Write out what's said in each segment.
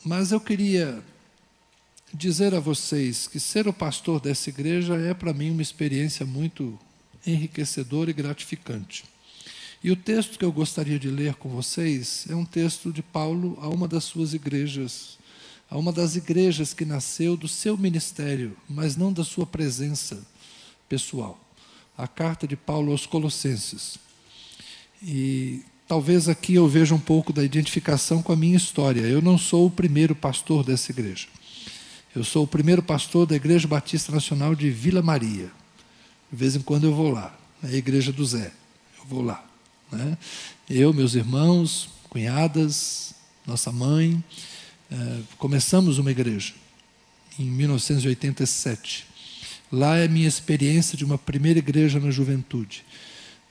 Mas eu queria dizer a vocês que ser o pastor dessa igreja é para mim uma experiência muito enriquecedora e gratificante. E o texto que eu gostaria de ler com vocês é um texto de Paulo a uma das suas igrejas, a uma das igrejas que nasceu do seu ministério, mas não da sua presença pessoal. A carta de Paulo aos Colossenses. E talvez aqui eu veja um pouco da identificação com a minha história. Eu não sou o primeiro pastor dessa igreja. Eu sou o primeiro pastor da Igreja Batista Nacional de Vila Maria. De vez em quando eu vou lá, é a igreja do Zé. Eu vou lá. Né? Eu, meus irmãos, cunhadas, nossa mãe, começamos uma igreja em 1987. Lá é a minha experiência de uma primeira igreja na juventude.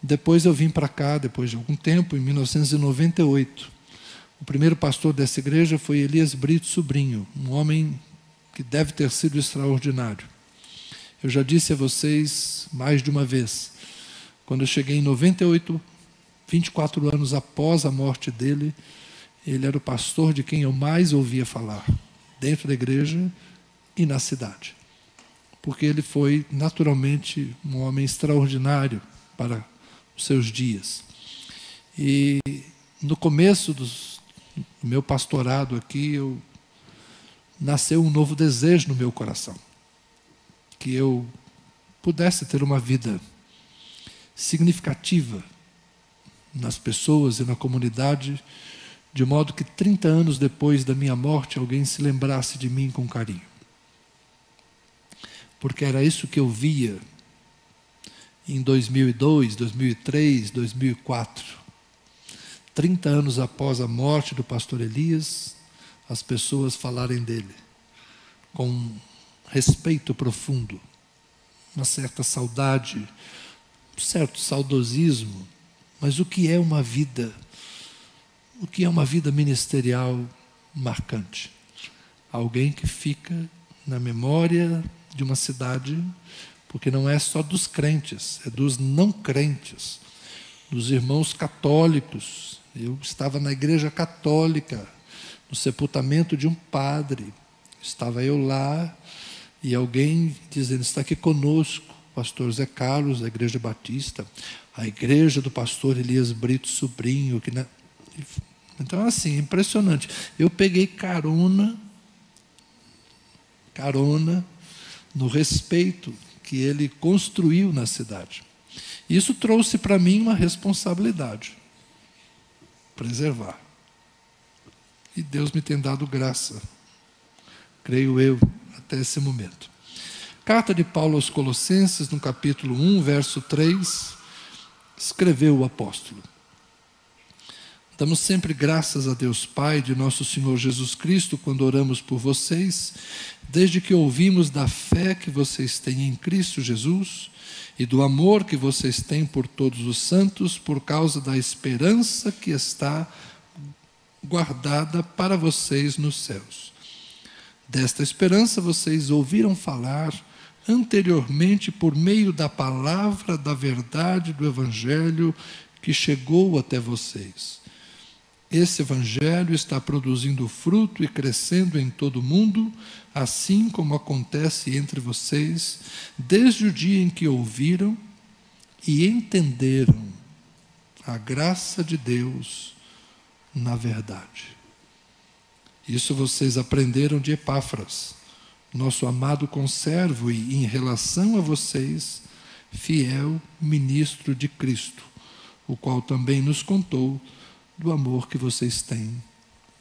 Depois eu vim para cá, depois de algum tempo, em 1998. O primeiro pastor dessa igreja foi Elias Brito Sobrinho, um homem que deve ter sido extraordinário. Eu já disse a vocês mais de uma vez, quando eu cheguei em 98, 24 anos após a morte dele, ele era o pastor de quem eu mais ouvia falar, dentro da igreja e na cidade. Porque ele foi, naturalmente, um homem extraordinário para os seus dias. E no começo do meu pastorado aqui, nasceu um novo desejo no meu coração. Que eu pudesse ter uma vida significativa nas pessoas e na comunidade, de modo que 30 anos depois da minha morte, alguém se lembrasse de mim com carinho. Porque era isso que eu via em 2002, 2003, 2004. 30 anos após a morte do pastor Elias, as pessoas falarem dele com respeito profundo, uma certa saudade, um certo saudosismo. Mas o que é uma vida? O que é uma vida ministerial marcante? Alguém que fica na memória de uma cidade, porque não é só dos crentes, é dos não crentes, dos irmãos católicos. Eu estava na igreja católica, no sepultamento de um padre. Estava eu lá e alguém dizendo, está aqui conosco, pastor Zé Carlos, da Igreja Batista, a igreja do pastor Elias Brito Sobrinho. Então, assim, impressionante. Eu peguei carona no respeito que ele construiu na cidade. Isso trouxe para mim uma responsabilidade, preservar. E Deus me tem dado graça, creio eu, até esse momento. Carta de Paulo aos Colossenses, no capítulo 1, verso 3, escreveu o apóstolo: damos sempre graças a Deus Pai de nosso Senhor Jesus Cristo quando oramos por vocês, desde que ouvimos da fé que vocês têm em Cristo Jesus e do amor que vocês têm por todos os santos, por causa da esperança que está guardada para vocês nos céus. Desta esperança vocês ouviram falar anteriormente por meio da palavra da verdade do Evangelho que chegou até vocês. Esse Evangelho está produzindo fruto e crescendo em todo o mundo, assim como acontece entre vocês, desde o dia em que ouviram e entenderam a graça de Deus na verdade. Isso vocês aprenderam de Epáfras, nosso amado conservo e, em relação a vocês, fiel ministro de Cristo, o qual também nos contou do amor que vocês têm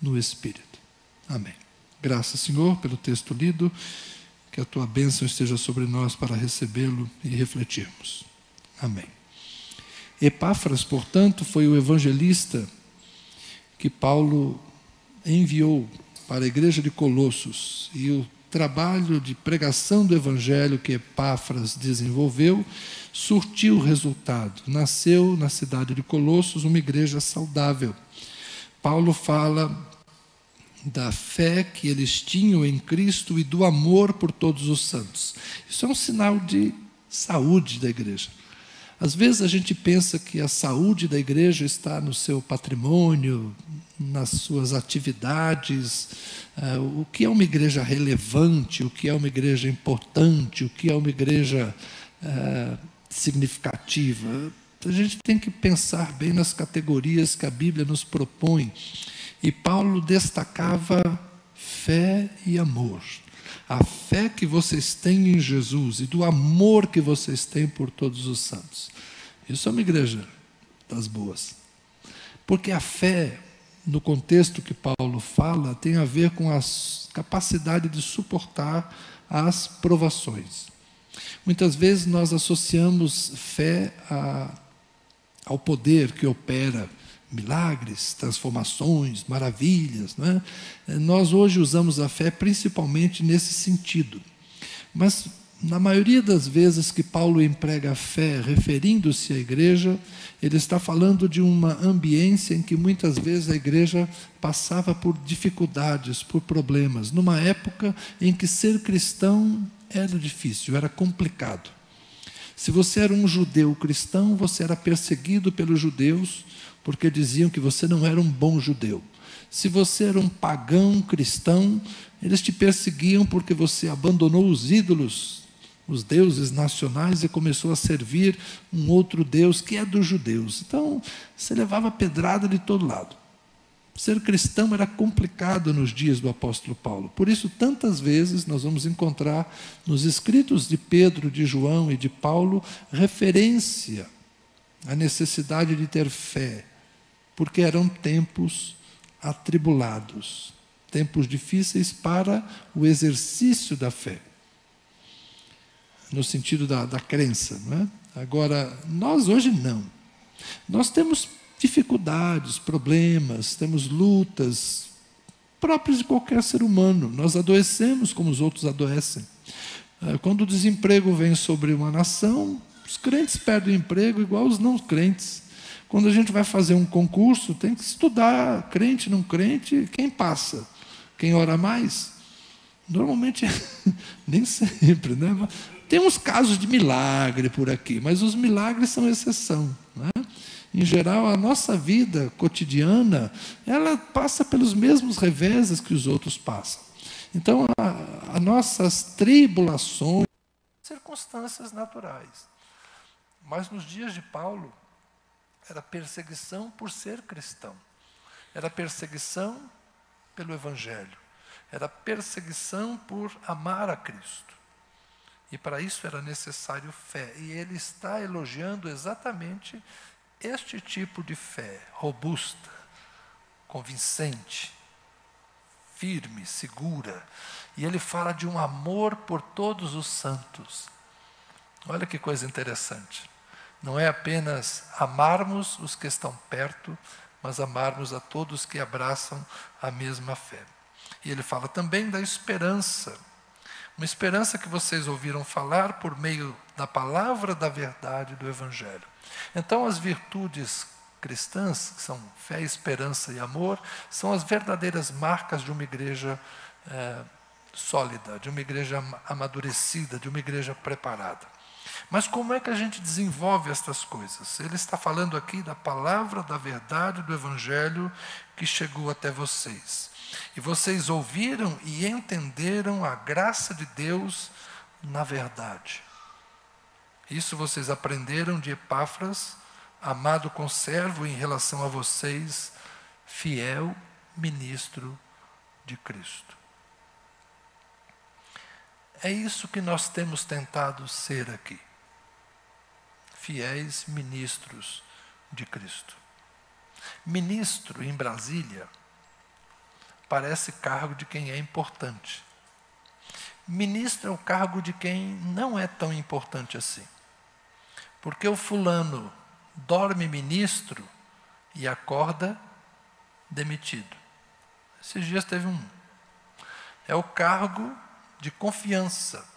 no Espírito. Amém. Graças, Senhor, pelo texto lido, que a Tua bênção esteja sobre nós para recebê-lo e refletirmos. Amém. Epáfras, portanto, foi o evangelista que Paulo enviou para a igreja de Colossos, e o trabalho de pregação do evangelho que Epáfras desenvolveu surtiu resultado. Nasceu na cidade de Colossos uma igreja saudável. Paulo fala da fé que eles tinham em Cristo e do amor por todos os santos. Isso é um sinal de saúde da igreja. Às vezes a gente pensa que a saúde da igreja está no seu patrimônio, nas suas atividades, o que é uma igreja relevante, o que é uma igreja importante, o que é uma igreja significativa. A gente tem que pensar bem nas categorias que a Bíblia nos propõe. E Paulo destacava fé e amor. A fé que vocês têm em Jesus e do amor que vocês têm por todos os santos. Isso é uma igreja das boas. Porque a fé, no contexto que Paulo fala, tem a ver com a capacidade de suportar as provações. Muitas vezes nós associamos fé ao poder que opera milagres, transformações, maravilhas, não é? Nós hoje usamos a fé principalmente nesse sentido. Mas, na maioria das vezes que Paulo emprega a fé referindo-se à igreja, ele está falando de uma ambiência em que muitas vezes a igreja passava por dificuldades, por problemas, numa época em que ser cristão era difícil, era complicado. Se você era um judeu cristão, você era perseguido pelos judeus, porque diziam que você não era um bom judeu. Se você era um pagão cristão, eles te perseguiam porque você abandonou os ídolos, os deuses nacionais, e começou a servir um outro Deus que é dos judeus. Então, você levava pedrada de todo lado. Ser cristão era complicado nos dias do apóstolo Paulo. Por isso, tantas vezes nós vamos encontrar nos escritos de Pedro, de João e de Paulo referência à necessidade de ter fé, porque eram tempos atribulados, tempos difíceis para o exercício da fé, no sentido da crença, não é? Agora, nós hoje não. Nós temos dificuldades, problemas, temos lutas próprias de qualquer ser humano. Nós adoecemos como os outros adoecem. Quando o desemprego vem sobre uma nação, os crentes perdem o emprego igual os não crentes. Quando a gente vai fazer um concurso, tem que estudar, crente, não crente, quem passa? Quem ora mais? Normalmente, nem sempre, né? Tem uns casos de milagre por aqui, mas os milagres são exceção, né? Em geral, a nossa vida cotidiana, ela passa pelos mesmos reveses que os outros passam. Então, as nossas tribulações, circunstâncias naturais. Mas nos dias de Paulo, era perseguição por ser cristão. Era perseguição pelo Evangelho. Era perseguição por amar a Cristo. E para isso era necessário fé. E ele está elogiando exatamente este tipo de fé, robusta, convincente, firme, segura. E ele fala de um amor por todos os santos. Olha que coisa interessante. Não é apenas amarmos os que estão perto, mas amarmos a todos que abraçam a mesma fé. E ele fala também da esperança. Uma esperança que vocês ouviram falar por meio da palavra da verdade do Evangelho. Então, as virtudes cristãs, que são fé, esperança e amor, são as verdadeiras marcas de uma igreja sólida, de uma igreja amadurecida, de uma igreja preparada. Mas como é que a gente desenvolve estas coisas? Ele está falando aqui da palavra da verdade do Evangelho que chegou até vocês. E vocês ouviram e entenderam a graça de Deus na verdade. Isso vocês aprenderam de Epáfras, amado conservo em relação a vocês, fiel ministro de Cristo. É isso que nós temos tentado ser aqui. Fiéis ministros de Cristo. Ministro em Brasília parece cargo de quem é importante. Ministro é o cargo de quem não é tão importante assim. Porque o fulano dorme ministro e acorda demitido. Esses dias teve um. É o cargo de confiança.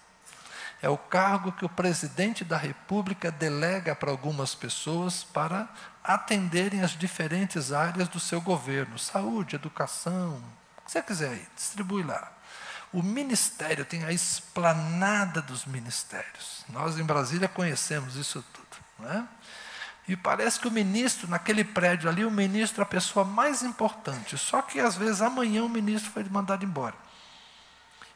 É o cargo que o presidente da República delega para algumas pessoas para atenderem as diferentes áreas do seu governo. Saúde, educação, o que você quiser aí, distribui lá. O ministério tem a esplanada dos ministérios. Nós em Brasília conhecemos isso tudo. não é? E parece que o ministro, naquele prédio ali, o ministro é a pessoa mais importante. Só que, às vezes, amanhã o ministro foi mandado embora.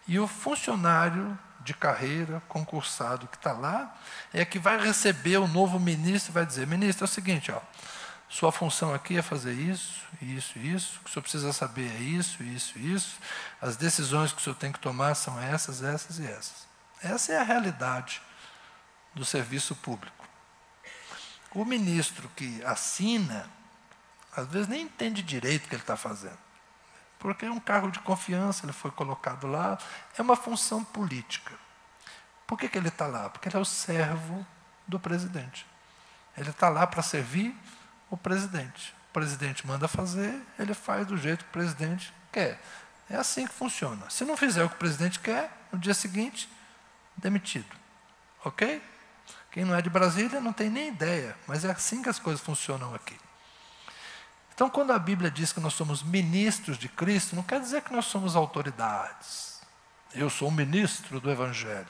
E o funcionário de carreira, concursado, que está lá, é que vai receber o novo ministro e vai dizer: ministro, é o seguinte, ó, sua função aqui é fazer isso, isso, isso, o que o senhor precisa saber é isso, isso, isso, as decisões que o senhor tem que tomar são essas, essas e essas. Essa é a realidade do serviço público. O ministro que assina, às vezes nem entende direito o que ele está fazendo. Porque é um cargo de confiança, ele foi colocado lá, é uma função política. Por que ele está lá? Porque ele é o servo do presidente. Ele está lá para servir o presidente. O presidente manda fazer, ele faz do jeito que o presidente quer. É assim que funciona. Se não fizer o que o presidente quer, no dia seguinte, demitido. Ok? Quem não é de Brasília não tem nem ideia, mas é assim que as coisas funcionam aqui. Então, quando a Bíblia diz que nós somos ministros de Cristo, não quer dizer que nós somos autoridades. Eu sou um ministro do Evangelho.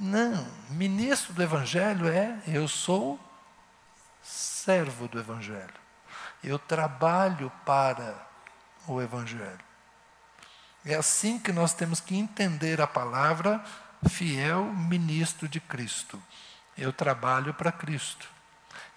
Não, ministro do Evangelho eu sou servo do Evangelho. Eu trabalho para o Evangelho. É assim que nós temos que entender a palavra fiel ministro de Cristo. Eu trabalho para Cristo.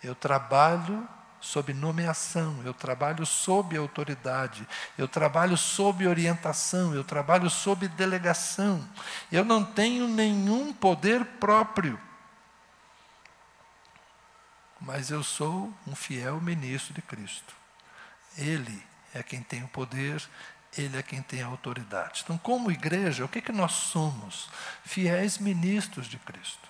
Eu trabalho sob nomeação, eu trabalho sob autoridade, eu trabalho sob orientação, eu trabalho sob delegação. Eu não tenho nenhum poder próprio, mas eu sou um fiel ministro de Cristo. Ele é quem tem o poder, ele é quem tem a autoridade. Então, como igreja, o que nós somos? Fiéis ministros de Cristo.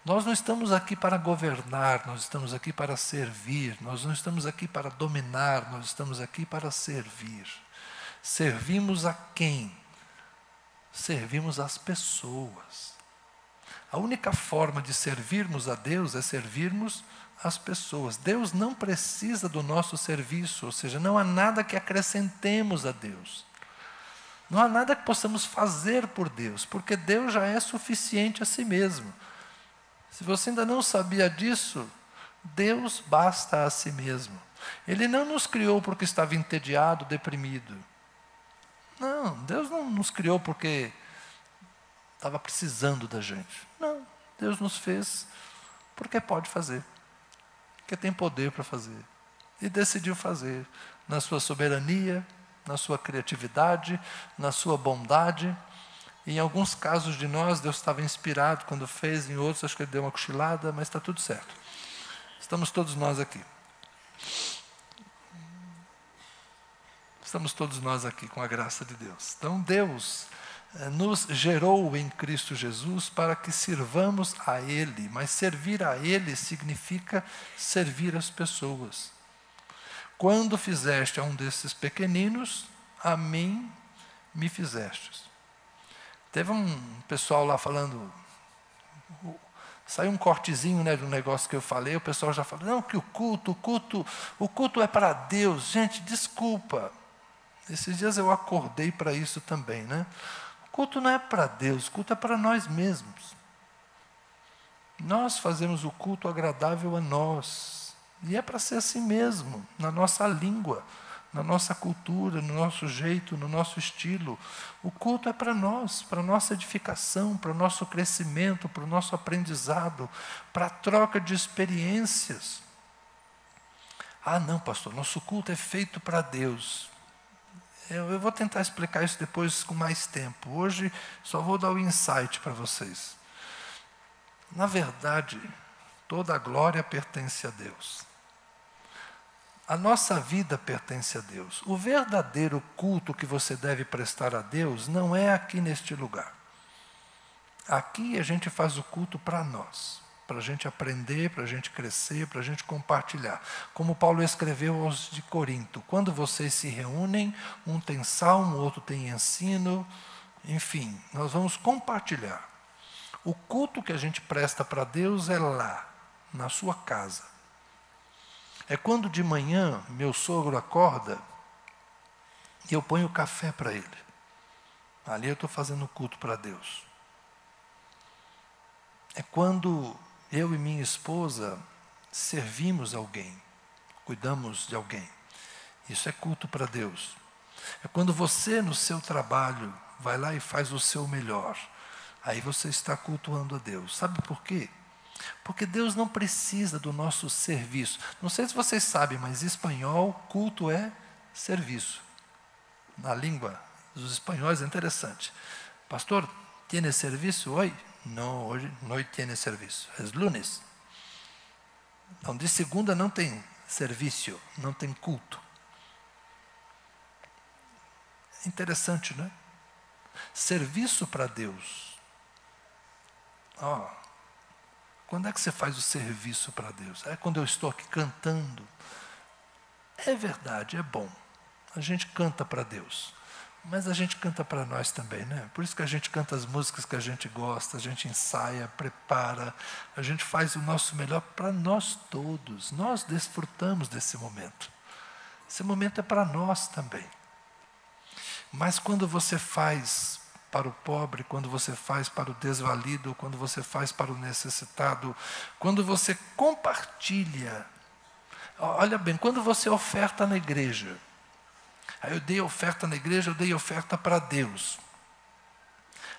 Nós não estamos aqui para governar, nós estamos aqui para servir, nós não estamos aqui para dominar, nós estamos aqui para servir. Servimos a quem? Servimos às pessoas. A única forma de servirmos a Deus é servirmos as pessoas. Deus não precisa do nosso serviço, ou seja, não há nada que acrescentemos a Deus. Não há nada que possamos fazer por Deus, porque Deus já é suficiente a si mesmo. Se você ainda não sabia disso, Deus basta a si mesmo. Ele não nos criou porque estava entediado, deprimido. Não, Deus não nos criou porque estava precisando da gente. Não, Deus nos fez porque pode fazer. Porque tem poder para fazer. E decidiu fazer na sua soberania, na sua criatividade, na sua bondade. Em alguns casos de nós, Deus estava inspirado quando fez, em outros acho que ele deu uma cochilada, mas está tudo certo. Estamos todos nós aqui. Estamos todos nós aqui com a graça de Deus. Então Deus nos gerou em Cristo Jesus para que sirvamos a Ele, mas servir a Ele significa servir as pessoas. Quando fizeste a um desses pequeninos, a mim me fizestes. Teve um pessoal lá falando, saiu um cortezinho, né, de um negócio que eu falei, o pessoal já falou, não, que o culto é para Deus. Gente, desculpa. Esses dias eu acordei para isso também, né? O culto não é para Deus, o culto é para nós mesmos. Nós fazemos o culto agradável a nós. E é para ser assim mesmo, na nossa língua, na nossa cultura, no nosso jeito, no nosso estilo. O culto é para nós, para a nossa edificação, para o nosso crescimento, para o nosso aprendizado, para a troca de experiências. Ah, não, pastor, nosso culto é feito para Deus. Eu vou tentar explicar isso depois com mais tempo. Hoje só vou dar o insight para vocês. Na verdade, toda a glória pertence a Deus. A nossa vida pertence a Deus. O verdadeiro culto que você deve prestar a Deus não é aqui neste lugar. Aqui a gente faz o culto para nós, para a gente aprender, para a gente crescer, para a gente compartilhar. Como Paulo escreveu aos de Corinto, quando vocês se reúnem, um tem salmo, outro tem ensino, enfim, nós vamos compartilhar. O culto que a gente presta para Deus é lá, na sua casa. É quando de manhã meu sogro acorda e eu ponho café para ele. Ali eu estou fazendo culto para Deus. É quando eu e minha esposa servimos alguém, cuidamos de alguém. Isso é culto para Deus. É quando você, no seu trabalho, vai lá e faz o seu melhor. Aí você está cultuando a Deus. Sabe por quê? Porque Deus não precisa do nosso serviço. Não sei se vocês sabem, mas em espanhol, culto é serviço. Na língua dos espanhóis é interessante. Pastor, tiene serviço hoje? Não, hoje não tem serviço. É lunes. Então, de segunda não tem serviço, não tem culto. Interessante, né? Serviço para Deus. Quando é que você faz o serviço para Deus? É quando eu estou aqui cantando. É verdade, é bom. A gente canta para Deus. Mas a gente canta para nós também, né? Por isso que a gente canta as músicas que a gente gosta, a gente ensaia, prepara, a gente faz o nosso melhor para nós todos. Nós desfrutamos desse momento. Esse momento é para nós também. Mas quando você faz para o pobre, quando você faz para o desvalido, quando você faz para o necessitado, quando você compartilha, olha bem, quando você oferta na igreja, aí eu dei oferta na igreja, eu dei oferta para Deus.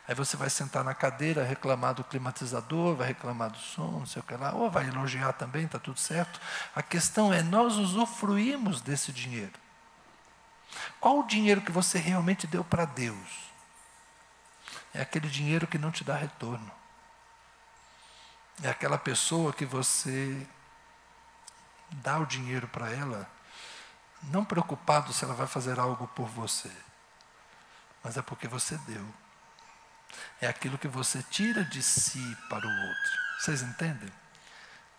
Aí você vai sentar na cadeira, reclamar do climatizador, vai reclamar do som, não sei o que lá, ou vai elogiar também, está tudo certo. A questão é, nós usufruímos desse dinheiro. Qual o dinheiro que você realmente deu para Deus? É aquele dinheiro que não te dá retorno. É aquela pessoa que você dá o dinheiro para ela, não preocupado se ela vai fazer algo por você, mas é porque você deu. É aquilo que você tira de si para o outro. Vocês entendem?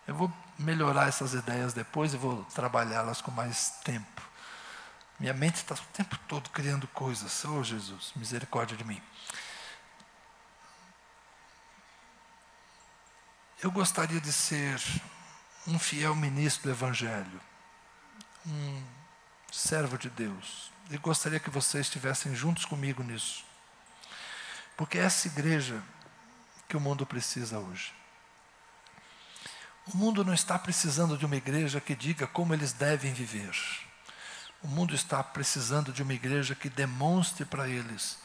Eu vou melhorar essas ideias depois e vou trabalhá-las com mais tempo. Minha mente está o tempo todo criando coisas. Oh, Jesus, misericórdia de mim. Eu gostaria de ser um fiel ministro do Evangelho, um servo de Deus. E gostaria que vocês estivessem juntos comigo nisso. Porque é essa igreja que o mundo precisa hoje. O mundo não está precisando de uma igreja que diga como eles devem viver. O mundo está precisando de uma igreja que demonstre para eles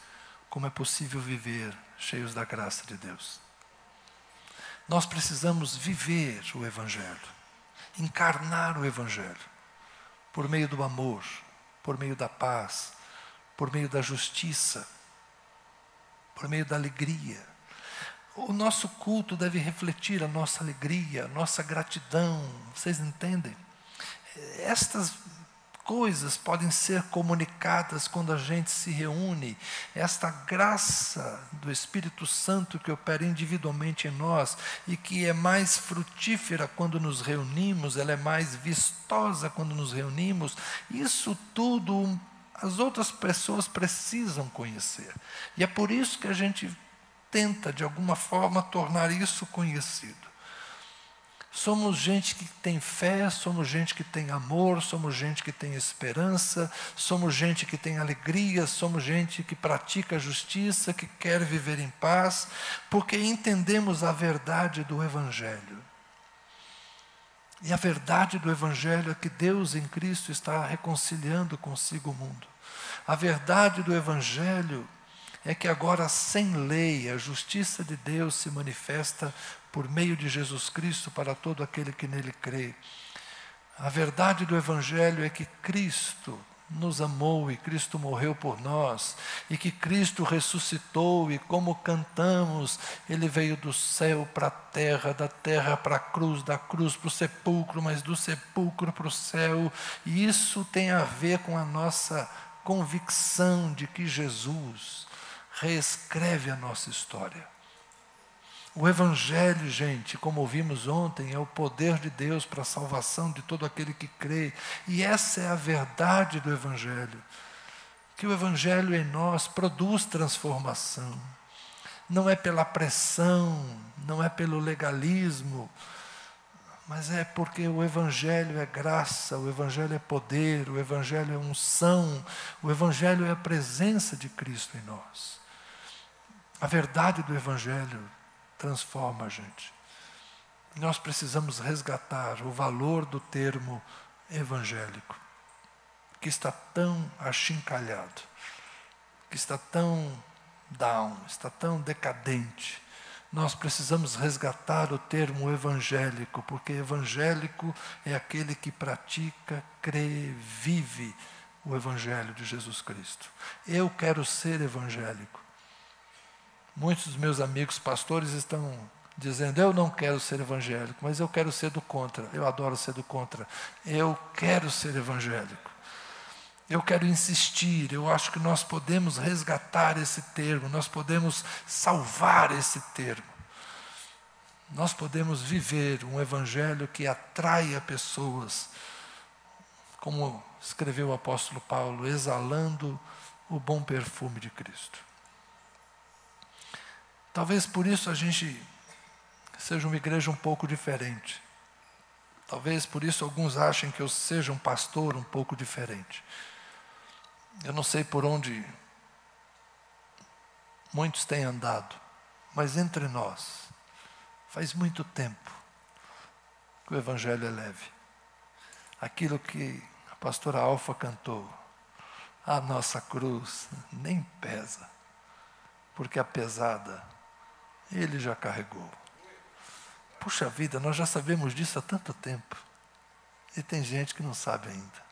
como é possível viver cheios da graça de Deus. Nós precisamos viver o Evangelho, encarnar o Evangelho, por meio do amor, por meio da paz, por meio da justiça, por meio da alegria. O nosso culto deve refletir a nossa alegria, a nossa gratidão. Vocês entendem? Estas coisas podem ser comunicadas quando a gente se reúne. Esta graça do Espírito Santo que opera individualmente em nós e que é mais frutífera quando nos reunimos, ela é mais vistosa quando nos reunimos. Isso tudo as outras pessoas precisam conhecer. E é por isso que a gente tenta, de alguma forma, tornar isso conhecido. Somos gente que tem fé, somos gente que tem amor, somos gente que tem esperança, somos gente que tem alegria, somos gente que pratica a justiça, que quer viver em paz, porque entendemos a verdade do Evangelho. E a verdade do Evangelho é que Deus em Cristo está reconciliando consigo o mundo. A verdade do Evangelho é que agora, sem lei, a justiça de Deus se manifesta por meio de Jesus Cristo para todo aquele que nele crê. A verdade do Evangelho é que Cristo nos amou e Cristo morreu por nós, e que Cristo ressuscitou, e como cantamos, Ele veio do céu para a terra, da terra para a cruz, da cruz para o sepulcro, mas do sepulcro para o céu, e isso tem a ver com a nossa convicção de que Jesus reescreve a nossa história. O Evangelho, gente, como ouvimos ontem, é o poder de Deus para a salvação de todo aquele que crê. E essa é a verdade do Evangelho. Que o Evangelho em nós produz transformação. Não é pela pressão, não é pelo legalismo, mas é porque o Evangelho é graça, o Evangelho é poder, o Evangelho é unção, o Evangelho é a presença de Cristo em nós. A verdade do Evangelho transforma a gente. Nós precisamos resgatar o valor do termo evangélico, que está tão achincalhado, que está tão down, está tão decadente. Nós precisamos resgatar o termo evangélico, porque evangélico é aquele que pratica, crê, vive o Evangelho de Jesus Cristo. Eu quero ser evangélico. Muitos dos meus amigos pastores estão dizendo, eu não quero ser evangélico, mas eu quero ser do contra. Eu adoro ser do contra. Eu quero ser evangélico. Eu quero insistir, eu acho que nós podemos resgatar esse termo, nós podemos salvar esse termo. Nós podemos viver um evangelho que atraia pessoas, como escreveu o apóstolo Paulo, exalando o bom perfume de Cristo. Talvez por isso a gente seja uma igreja um pouco diferente. Talvez por isso alguns achem que eu seja um pastor um pouco diferente. Eu não sei por onde muitos têm andado, mas entre nós, faz muito tempo que o Evangelho é leve. Aquilo que a pastora Alfa cantou, a nossa cruz nem pesa, porque a pesada Ele já carregou. Puxa vida, nós já sabemos disso há tanto tempo, e tem gente que não sabe ainda.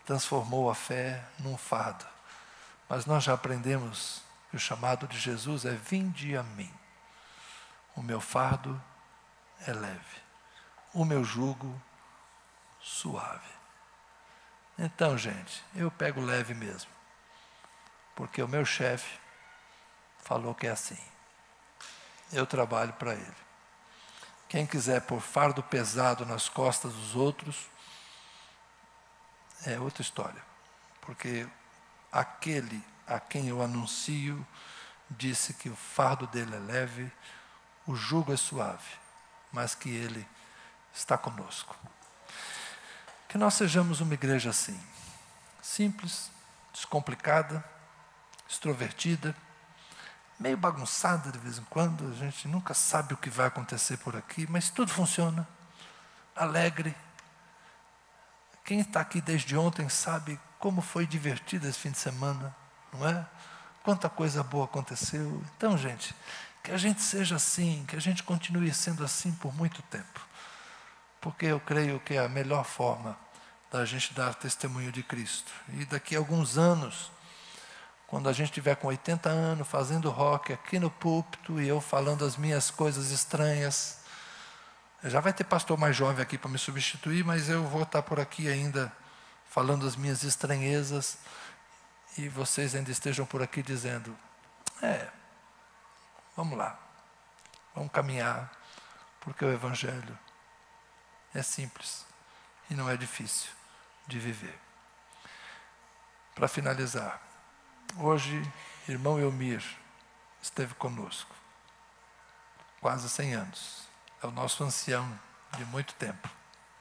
Transformou a fé num fardo. Mas nós já aprendemos que o chamado de Jesus é: vinde a mim. O meu fardo é leve, o meu jugo suave. Então, gente, eu pego leve mesmo, porque o meu chefe falou que é assim. Eu trabalho para ele. Quem quiser pôr fardo pesado nas costas dos outros, é outra história, porque aquele a quem eu anuncio disse que o fardo dele é leve, o jugo é suave, mas que Ele está conosco. Que nós sejamos uma igreja assim, simples, descomplicada, extrovertida, meio bagunçada de vez em quando, a gente nunca sabe o que vai acontecer por aqui, mas tudo funciona, alegre. Quem está aqui desde ontem sabe como foi divertido esse fim de semana, não é? Quanta coisa boa aconteceu. Então, gente, que a gente seja assim, que a gente continue sendo assim por muito tempo. Porque eu creio que é a melhor forma da gente dar testemunho de Cristo. E daqui a alguns anos, quando a gente estiver com 80 anos, fazendo rock aqui no púlpito, e eu falando as minhas coisas estranhas, já vai ter pastor mais jovem aqui para me substituir, mas eu vou estar por aqui ainda falando as minhas estranhezas, e vocês ainda estejam por aqui dizendo, vamos lá, vamos caminhar, porque o Evangelho é simples e não é difícil de viver. Para finalizar, hoje, irmão Elmir esteve conosco, quase 100 anos. É o nosso ancião de muito tempo,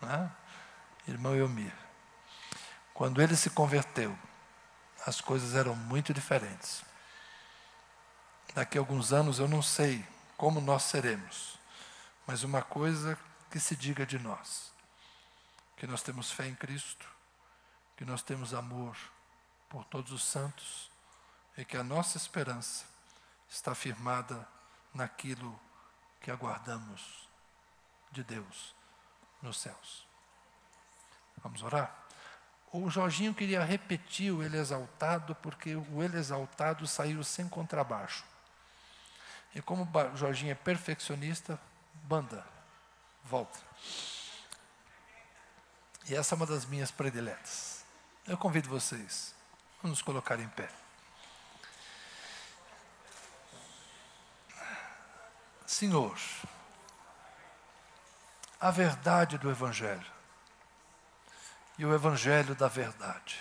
não é? Irmão Elmir. Quando ele se converteu, as coisas eram muito diferentes. Daqui a alguns anos eu não sei como nós seremos, mas uma coisa que se diga de nós, que nós temos fé em Cristo, que nós temos amor por todos os santos e que a nossa esperança está firmada naquilo que aguardamos de Deus nos céus. Vamos orar? O Jorginho queria repetir o Ele Exaltado, porque o Ele Exaltado saiu sem contrabaixo. E como o Jorginho é perfeccionista, banda, volta. E essa é uma das minhas prediletas. Eu convido vocês a nos colocar em pé. Senhor, a verdade do Evangelho e o Evangelho da verdade.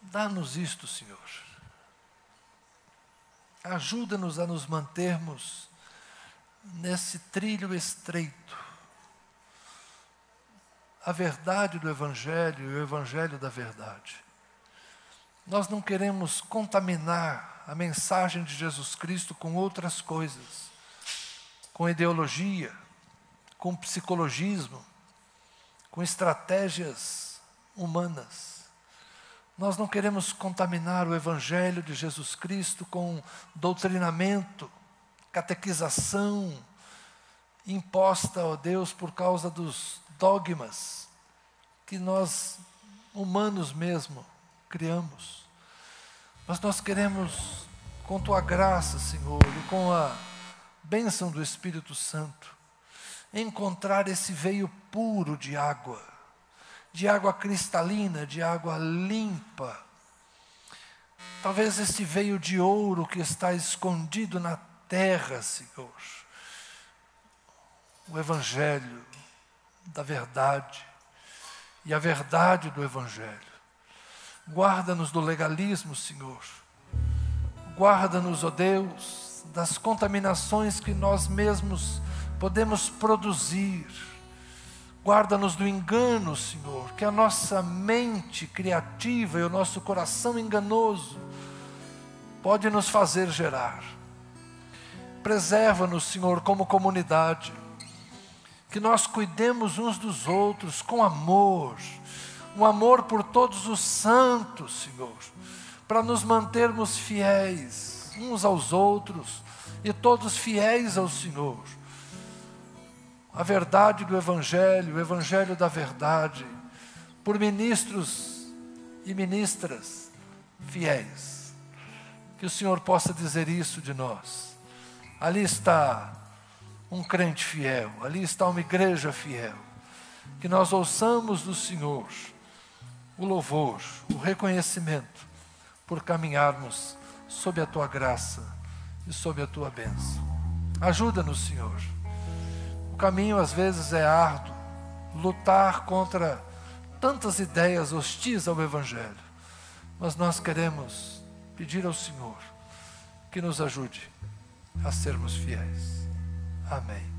Dá-nos isto, Senhor. Ajuda-nos a nos mantermos nesse trilho estreito. A verdade do Evangelho e o Evangelho da verdade. Nós não queremos contaminar a mensagem de Jesus Cristo com outras coisas. com ideologia, com psicologismo, com estratégias humanas. Nós não queremos contaminar o Evangelho de Jesus Cristo com doutrinamento, catequização, imposta, ó Deus, por causa dos dogmas que nós, humanos mesmo, criamos. Mas nós queremos, com Tua graça, Senhor, e com a bênção do Espírito Santo, encontrar esse veio puro de água cristalina, de água limpa. Talvez esse veio de ouro que está escondido na terra, Senhor. O Evangelho da verdade e a verdade do Evangelho. Guarda-nos do legalismo, Senhor. Guarda-nos, ó Deus, das contaminações que nós mesmos podemos produzir. Guarda-nos do engano, Senhor, que a nossa mente criativa e o nosso coração enganoso pode nos fazer gerar. Preserva-nos, Senhor, como comunidade. Que nós cuidemos uns dos outros com amor, um amor por todos os santos, Senhor, para nos mantermos fiéis uns aos outros e todos fiéis ao Senhor. A verdade do Evangelho, o Evangelho da verdade, por ministros e ministras fiéis. Que o Senhor possa dizer isso de nós. Ali está um crente fiel, ali está uma igreja fiel. Que nós ouçamos do Senhor o louvor, o reconhecimento, por caminharmos sob a Tua graça e sob a Tua bênção. Ajuda-nos, Senhor. O caminho às vezes é árduo, lutar contra tantas ideias hostis ao Evangelho, mas nós queremos pedir ao Senhor que nos ajude a sermos fiéis. Amém.